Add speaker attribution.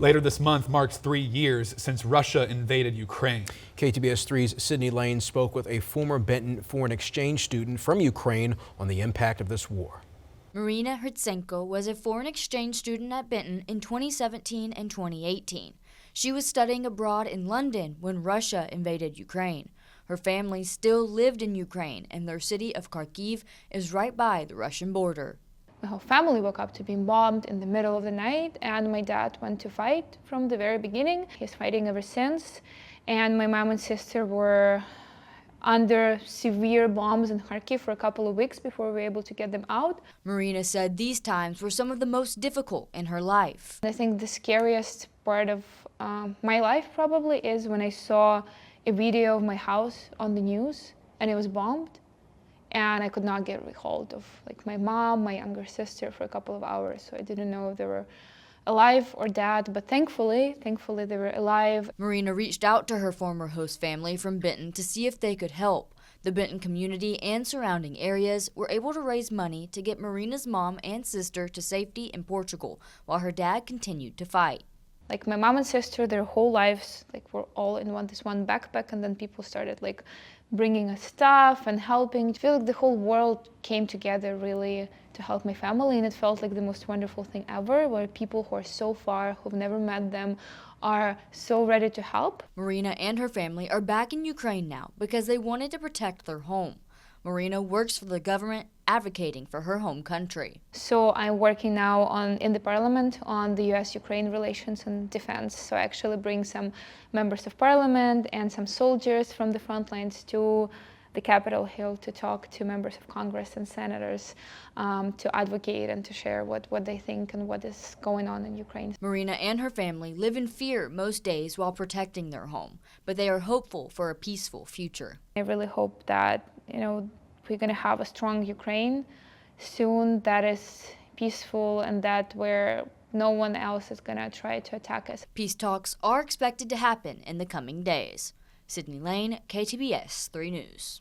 Speaker 1: Later this month marks 3 years since Russia invaded Ukraine.
Speaker 2: KTBS 3's Sydney Lane spoke with a former Benton foreign exchange student from Ukraine on the impact of this war.
Speaker 3: Marina Hrtsenko was a foreign exchange student at Benton in 2017 and 2018. She was studying abroad in London when Russia invaded Ukraine. Her family still lived in Ukraine, and their city of Kharkiv is right by the Russian border.
Speaker 4: My whole family woke up to being bombed in the middle of the night, and my dad went to fight from the very beginning. He's fighting ever since, and my mom and sister were under severe bombs in Kharkiv for a couple of weeks before we were able to get them out.
Speaker 3: Marina said these times were some of the most difficult in her life.
Speaker 4: I think the scariest part of my life probably is when I saw a video of my house on the news and it was bombed. And I could not get a hold of my mom, my younger sister for a couple of hours. So I didn't know if they were alive or dead, but thankfully they were alive.
Speaker 3: Marina reached out to her former host family from Benton to see if they could help. The Benton community and surrounding areas were able to raise money to get Marina's mom and sister to safety in Portugal, while her dad continued to fight.
Speaker 4: My mom and sister, their whole lives, were all in this one backpack, and then people started bringing us stuff and helping. I feel like the whole world came together really to help my family, and it felt like the most wonderful thing ever, where people who are so far, who've never met them, are so ready to help.
Speaker 3: Marina and her family are back in Ukraine now because they wanted to protect their home. Marina works for the government, advocating for her home country.
Speaker 4: So I'm working now in the parliament on the US-Ukraine relations and defense. So I actually bring some members of parliament and some soldiers from the front lines to the Capitol Hill to talk to members of Congress and senators, to advocate and to share what they think and what is going on in Ukraine.
Speaker 3: Marina and her family live in fear most days while protecting their home, but they are hopeful for a peaceful future.
Speaker 4: I really hope that, we're going to have a strong Ukraine soon that is peaceful and that where no one else is going to try to attack us.
Speaker 3: Peace talks are expected to happen in the coming days. Sydney Lane, KTBS 3 News.